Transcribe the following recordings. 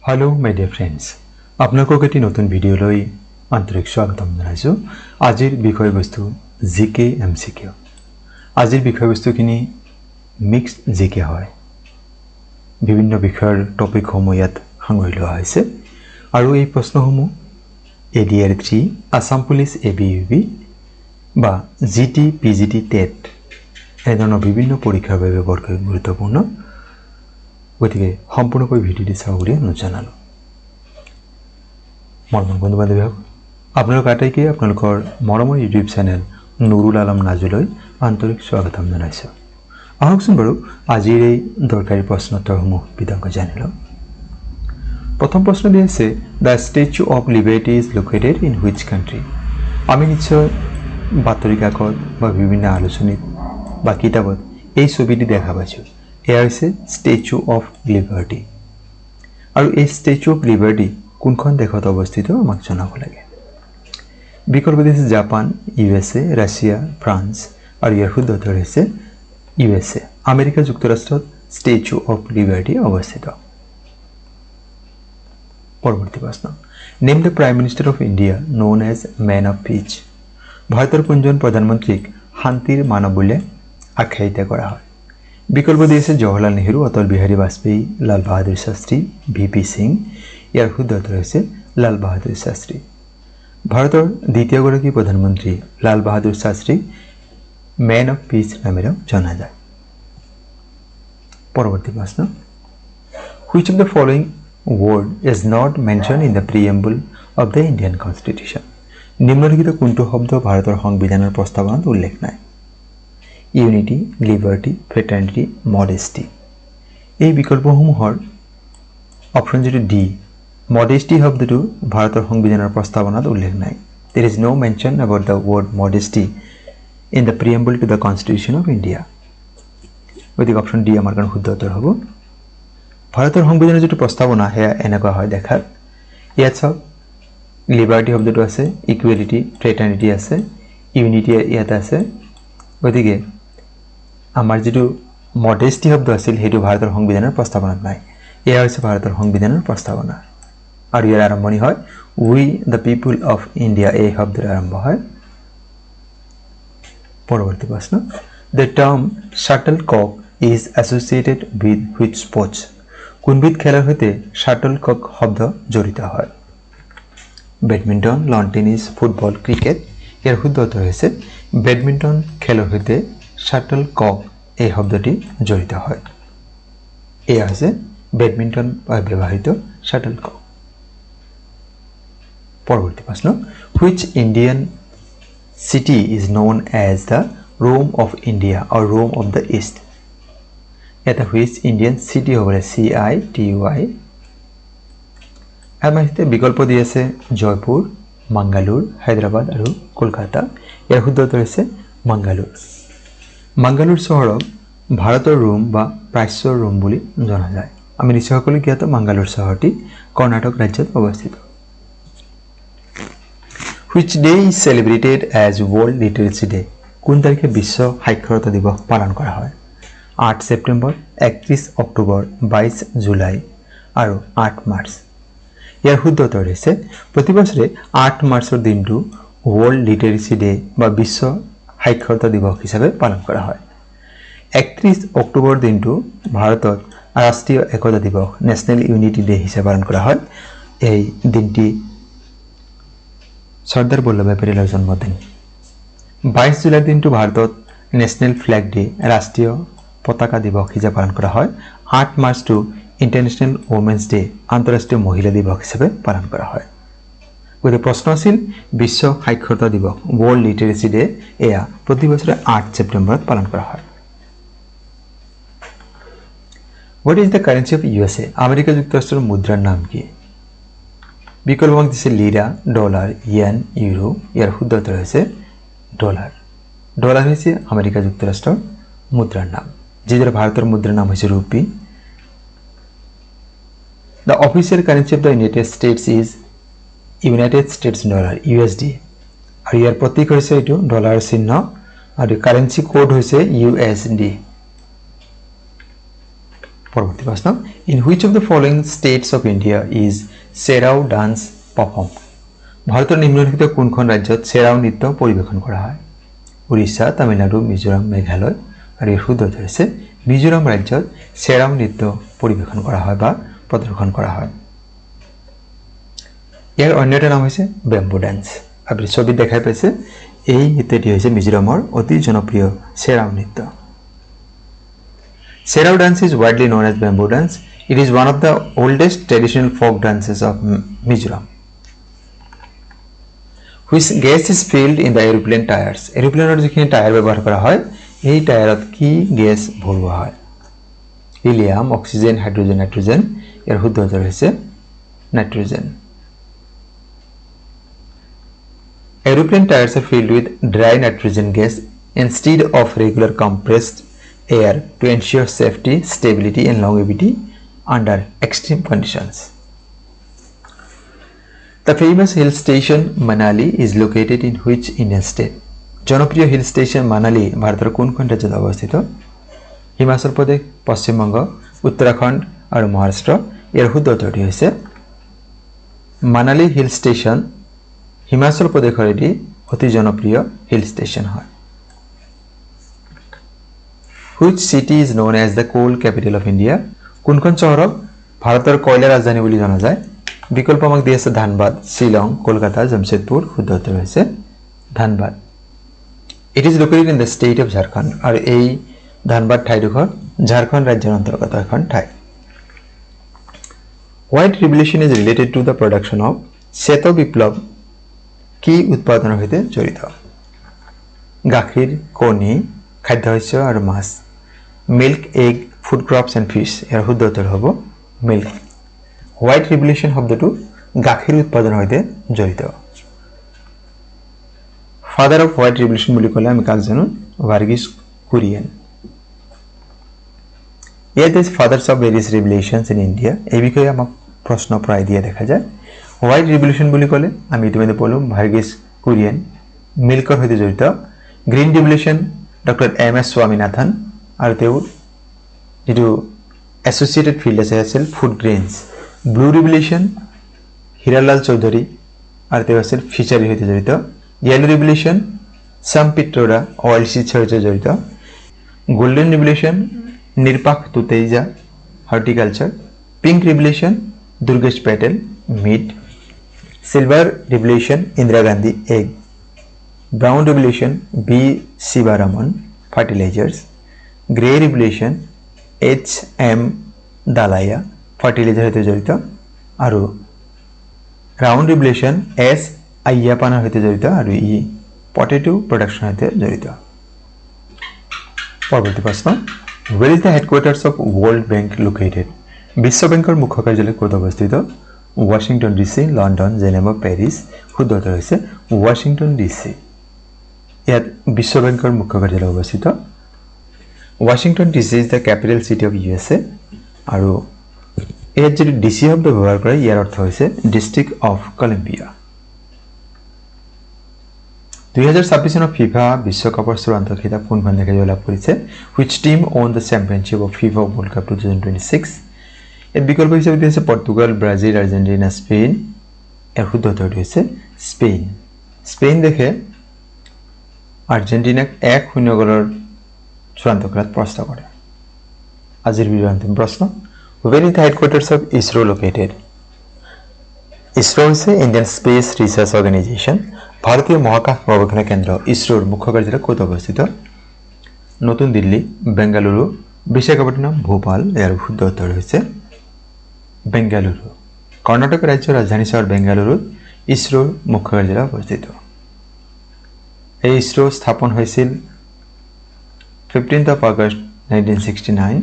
Hello my dear friends, আপোনালোকক এটি নতুন ভিডিঅ'লৈ আন্তৰিক স্বাগতম জনাইছো। আজিৰ বিষয়বস্তু জিকে এমসিকিউ। আজিৰ বিষয়বস্তুখিনি মিক্সড জিকে হয়। বিভিন্ন বিষয়ৰ টপিকসমূহ ইয়াত সাঙুৰি লোৱা হৈছে আৰু এই প্ৰশ্নসমূহ ADR 3 আসাম পুলিচ ABUB বা GT PGT টেট এই ধৰণৰ বিভিন্ন পৰীক্ষাৰ বাবে বৰ গুৰুত্বপূৰ্ণ। গতিকে সম্পূৰ্ণকৈ ভিডিঅ'টি চাওক বুলি অনুৰোধ জনালো। মৰমৰ বন্ধু বান্ধৱীসকল, আপোনালোক আটাইকে আপোনালোকৰ মৰমৰ ইউটিউব চেনেল নুৰুল আলম নাজুলৈ আন্তৰিক স্বাগতম জনাইছো। আহকচোন বাৰু আজিৰ এই দৰকাৰী প্ৰশ্নোত্তৰসমূহ বিতংকৈ জানি লওঁ। প্ৰথম প্ৰশ্ন দি আছে, the statue of liberty is located in which country. আমি নিশ্চয় বাতৰি কাকত বা বিভিন্ন আলোচনীত বা কিতাপত এই ছবিটি দেখা পাইছোঁ। এয়া হৈছে ষ্টেচু অফ লিবাৰ্টি আৰু এই ষ্টেচু অফ লিবাৰ্টি কোনখন দেশত অৱস্থিত আমাক জনাব লাগে। বিকল্প দিছে জাপান, USA, ৰাছিয়া, ফ্ৰান্স আৰু ইয়াৰ শুদ্ধ উত্তৰ হৈছে USA, আমেৰিকা যুক্তৰাষ্ট্ৰত ষ্টেচু অফ লিবাৰ্টি অৱস্থিত। পৰৱৰ্তী প্ৰশ্ন, name the prime minister of India known as man of peace. ভাৰতৰ কোনজন প্ৰধানমন্ত্ৰীক শান্তিৰ মানৱ বুলি আখ্যায়িত কৰা হয়। বিকল্প দিছে জৱাহৰলাল নেহৰু, অটল বিহাৰী বাজপেয়ী, লাল বাহাদুৰ শাস্ত্ৰী, VP সিং। ইয়াৰ শুদ্ধ উত্তৰ হৈছে লাল বাহাদুৰ শাস্ত্ৰী। ভাৰতৰ দ্বিতীয়গৰাকী প্ৰধানমন্ত্ৰী Lal Bahadur Shastri man of piece নামেৰেও জনা যায়। পৰৱৰ্তী প্ৰশ্ন, which of the following word is not mentioned in the preamble of the Indian Constitution. নিম্নলিখিত কোনটো শব্দ ভাৰতৰ সংবিধানৰ প্ৰস্তাৱনাত উল্লেখ নাই। Unity, liberty, fraternity, modesty. এই বিকল্পসমূহৰ অপশ্যন যিটো ডি, মডেষ্টি শব্দটো ভাৰতৰ সংবিধানৰ প্ৰস্তাৱনাত উল্লেখ নাই। There is no mention about the word modesty in the preamble to the Constitution of India. গতিকে অপশ্যন ডি আমাৰ কাৰণে শুদ্ধ উত্তৰ হ'ব। ভাৰতৰ সংবিধানৰ যিটো প্ৰস্তাৱনা সেয়া এনেকুৱা হয় দেখাত। ইয়াত চাওক, লিবাৰ্টি শব্দটো আছে, ইকুৱেলিটি, ফ্ৰেটাৰ্নিটি আছে, ইউনিটি ইয়াত আছে। গতিকে আমাৰ যিটো মডেষ্টি শব্দ আছিল সেইটো ভাৰতৰ সংবিধানৰ প্ৰস্তাৱনাত নাই। এয়া হৈছে ভাৰতৰ সংবিধানৰ প্ৰস্তাৱনা আৰু ইয়াৰ আৰম্ভণি হয় we the people of India, এই শব্দৰে আৰম্ভ হয়। পৰৱৰ্তী প্ৰশ্ন, the term shuttle cock is associated with which sports. কোনবিধ খেলৰ সৈতে শাটল কক শব্দ জড়িত হয়। Badminton, lawn tennis, football, cricket. ইয়াৰ শুদ্ধ উত্তৰ হৈছে বেডমিণ্টন খেলৰ সৈতে শাটল কক এই শব্দটি জড়িত হয়। এয়া হৈছে বেডমিণ্টন ব্যৱহৃত শাটল কক। পৰৱৰ্তী প্ৰশ্ন, which Indian city is known as the Rome of India আৰু ৰোম অফ দ্য ইষ্ট। এটা হুইচ ইণ্ডিয়ান চিটি হ'ব পাৰে CITY। আমাৰ বিকল্প দি আছে জয়পুৰ, মাংগালোৰ, হায়দৰাবাদ আৰু কলকাতা। ইয়াৰ শুদ্ধ উত্তৰ হৈছে মাংগালোৰ। মাংগালোৰ চহৰক ভাৰতৰ ৰোম বা প্ৰাচ্যৰ ৰোম বুলি জনা যায়। আমি নিশ্চয় সকলোৱে জ্ঞাত মাংগালোৰ চহৰটি কৰ্ণাটক ৰাজ্যত অৱস্থিত। Which day is celebrated as world literature day. কোন তাৰিখে বিশ্ব সাক্ষৰতা দিৱস পালন কৰা হয়। 8 ছেপ্টেম্বৰ, 31 অক্টোবৰ, 22 জুলাই আৰু 8 মাৰ্চ। ইয়াৰ শুদ্ধ উত্তৰ হৈছে প্ৰতি বছৰে 8 মাৰ্চৰ দিনটো ৱৰ্ল্ড লিটাৰেচি ডে বা বিশ্ব সাক্ষৰতা দিৱস হিচাপে পালন কৰা হয়। 31 অক্টোবৰ দিনটো ভাৰতত ৰাষ্ট্ৰীয় একতা দিৱস, নেশ্যনেল ইউনিটি ডে হিচাপে পালন কৰা হয়। এই দিনটি চৰ্দাৰ বল্লভভাই পেটেলৰ জন্মদিন। 22 জুলাইৰ দিনটো ভাৰতত নেশ্যনেল ফ্লেগ ডে, ৰাষ্ট্ৰীয় পতাকা দিৱস হিচাপে পালন কৰা হয়। 8 মাৰ্চটো ইণ্টাৰনেশ্যনেল ওমেন্স ডে, আন্তঃৰাষ্ট্ৰীয় মহিলা দিৱস হিচাপে পালন কৰা হয়। গতিকে প্ৰশ্ন আছিল বিশ্ব সাক্ষৰতা দিৱস, ৱৰ্ল্ড লিটাৰেচি ডে, এয়া প্ৰতি বছৰে 8 ছেপ্টেম্বৰত পালন কৰা হয়। What is the currency of USA? America যুক্তৰাষ্ট্ৰৰ মুদ্ৰাৰ নাম কি। বিকল্প দিছে লিৰা, ডলাৰ, য়েন, ইউৰো। ইয়াৰ শুদ্ধ উত্তৰ হৈছে ডলাৰ। ডলাৰ হৈছে আমেৰিকা যুক্তৰাষ্ট্ৰৰ মুদ্ৰাৰ নাম, যিদৰে ভাৰতৰ মুদ্ৰাৰ নাম হৈছে rupee. The official currency of the United states is United states dollar, USD। আৰু ইয়াৰ প্ৰতীক হৈছে এইটো ডলাৰ চিহ্ন আৰু কাৰেঞ্চি কোড হৈছে USD। পৰৱৰ্তী প্ৰশ্ন in which of the following states of India is Cheraw dance perform ভাৰতৰ নিম্নলিখিত কোনখন ৰাজ্যত চেৰাও নৃত্য পৰিৱেশন কৰা হয় উৰিষ্যা তামিলনাডু মিজোৰাম মেঘালয় আৰু ইয়াৰ শুদ্ধ উত্তৰ হৈছে মিজোৰাম ৰাজ্যত চেৰাও নৃত্য পৰিৱেশন কৰা হয় বা প্ৰদৰ্শন কৰা হয় ইয়াৰ অন্য এটা নাম হৈছে বেম্বো ডান্স আপুনি ছবিত দেখাই পাইছে এই নৃত্যটি হৈছে মিজোৰামৰ অতি জনপ্ৰিয় চেৰাও নৃত্য চেৰাও dance is widely known as bamboo dance. It is one of the oldest traditional folk dances of Mizoram. Which gas is filled in the aeroplane tires? Aeroplane যিখিনি টায়াৰ ব্যৱহাৰ কৰা হয় এই টায়াৰত কি গেছ ভৰোৱা হয় হিলিয়াম অক্সিজেন হাইড্ৰোজেন নাইট্ৰোজেন ইয়াৰ শুদ্ধ উত্তৰ হৈছে nitrogen Aeroplane tires are filled with dry nitrogen gas instead of regular compressed air to ensure safety, stability and longevity under extreme conditions. The famous hill station Manali is located in which Indian state? জনপ্রিয় hill station Manali ভারতের কোনখন রাজ্যত অবস্থিত হিমাচল প্ৰদেশ পশ্চিম বংগ উত্তৰাখণ্ড আৰু মহাৰাষ্ট্ৰ ইয়াৰ শুদ্ধ উত্তৰটি হৈছে Manali hill station Himachal প্ৰদেশৰ এটি অতি জনপ্ৰিয় হিল স্টেশন হয় Which city is known as the coal capital of India? কোনখন চহৰক ভাৰতৰ কয়লা ৰাজধানী বুলি জনা যায় বিকল্প আমাক দি আছে ধানবাদ শিলং কলকাতা জামশেদপুৰ শুদ্ধ উত্তৰ হৈছে Dhanbad It is located in the state of Jharkhand আৰু এই ধানবাদ ঠাইডোখৰ ঝাৰখণ্ড ৰাজ্যৰ অন্তৰ্গত এখন ঠাই White revolution is related to the production of শ্বেত বিপ্লৱ কি উৎপাদনৰ সৈতে জড়িত গাখীৰ কণী খাদ্যশস্য আৰু মাছ milk egg food crops and fish ইয়াৰ শুদ্ধ উত্তৰ হ'ব milk হোৱাইট ৰিভলিউচন শব্দটো গাখীৰ উৎপাদনৰ সৈতে জড়িত ফাদাৰ অফ হোৱাইট ৰিভলিউচন বুলি ক'লে আমি কাক জানো ভাৰ্গিছ কুৰিয়েন ইয়াত is fathers of various revolutions in India এই বিষয়ে আমাক প্ৰশ্ন প্ৰায় দিয়া দেখা যায় হোৱাইট ৰিভলিউচন বুলি ক'লে আমি ইতিমধ্যে পঢ়লো ভাৰ্গিছ কুৰিয়েন মিল্কৰ সৈতে জড়িত green revolution doctor M S. Swaminathan আৰু তেওঁৰ যিটো এছ'চিয়েটেড ফিল্ড আছিল food grains blue revolution Hiralal Chaudhuri আৰু তেওঁ আছিল ফিচাৰীৰ সৈতে জড়িত য়েলো ৰিভলিউচন চাম পিত্ৰোৰা অইল চিডছৰ সৈতে জড়িত golden revolution Nirpakh Tuteja horticulture pink revolution Durgesh Patel meat silver revolution Indira Gandhi egg Brown Revolution B. Sivaraman Fertilizers Grey Revolution H.M. Dalaya Fertilizer হতে জড়িত আৰু Round Revolution S. Ayyappan হতে জড়িত আৰু ই potato production হতে জড়িত পৰৱৰ্তী প্ৰশ্ন Where is the headquarters of World Bank located? বিশ্ব বেংকৰ মুখ্য কাৰ্যালয় ক'ত অৱস্থিত Washington DC London Geneva Paris শুদ্ধ উত্তৰ হৈছে Washington DC ইয়াত বিশ্ব বেংকৰ মুখ্য কাৰ্যালয় অৱস্থিত Washington DC is the capital city of USA আৰু ইয়াত যদি DC শব্দ ব্যৱহাৰ কৰে ইয়াৰ অৰ্থ হৈছে ডিষ্ট্ৰিক্ট অফ কলম্বিয়া 2026 চনৰ ফিফা বিশ্বকাপৰ চূড়ান্ত খিতাপ কোনখন দেশে লাভ কৰিছে which team won the championship of FIFA World Cup 2026 এই বিকল্প হিচাপে দিছে পৰ্তুগাল ব্ৰাজিল আৰ্জেন্টিনা স্পেইন এৰ শুদ্ধ উত্তৰটি হৈছে স্পেইন স্পেইন দেশে আৰ্জেন্টিনাক 1-0 গলৰ চূড়ান্ত খেলত পৰাস্ত কৰে আজিৰ ভিডিঅ'ৰ অন্তিম প্ৰশ্ন Where is the headquarters of ISRO located? ISRO is Indian Space Research Organization. ভারতীয় মহাকাশ গৱেষণা কেন্দ্র ইসরোর মুখ্য কার্যালয় কোথায় অবস্থিত নতুন দিল্লি বেঙ্গালুরু বিশাখাপট্টনম ভোপাল এর শুদ্ধ উত্তর হয়েছে বেঙ্গালুরু কর্ণাটক রাজ্যের রাজধানী শহর বেঙ্গালুরুত ইসরোর মুখ্য কার্যালয় অবস্থিত এই ইসরো স্থাপন হয়েছিল 15th of August 1969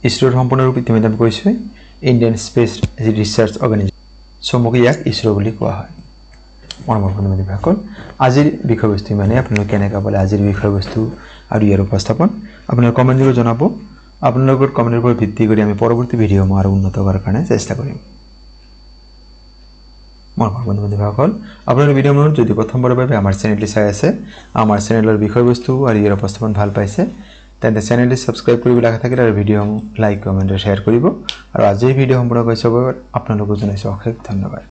ইসরোর সম্পূর্ণরূপে ইতিমধ্যে আমি কৈছো ইন্ডিয়ান স্পেস রিসার্চ অর্গানাইজেশন সমগ্ৰ ইয়াক ইসৰো বুলি কোৱা হয় মৰমৰ বন্ধুসকল আজিৰ বিষয়বস্তু মানে আপোনালোকে কেনেকৈ পালে আজিৰ বিষয়বস্তু আৰু ইয়াৰ উপস্থাপন আপোনাৰ কমেন্ট কৰি জনাব আপোনালোকৰ কমেন্টৰ ওপৰত ভিত্তি কৰি আমি পৰৱৰ্তী ভিডিঅ' আৰু উন্নত কৰাৰ কাৰণে চেষ্টা কৰিম মৰমৰ বন্ধুসকল আপোনাৰ ভিডিঅ'বোৰ যদি প্ৰথমবাৰৰ বাবে আমাৰ চেনেলটি চাই আছে আমাৰ চেনেলৰ বিষয়বস্তু আৰু ইয়াৰ উপস্থাপন ভাল পাইছে তেন্তে চেনেলটি সাবস্ক্ৰাইব কৰিবলৈ আশা থাকিলে আৰু ভিডিঅ'সমূহ লাইক কমেণ্ট আৰু শ্বেয়াৰ কৰিব আৰু আজি এই ভিডিঅ' সম্পূৰ্ণ কৰি চাবৰ আপোনালোকক জনাইছোঁ অশেষ ধন্যবাদ।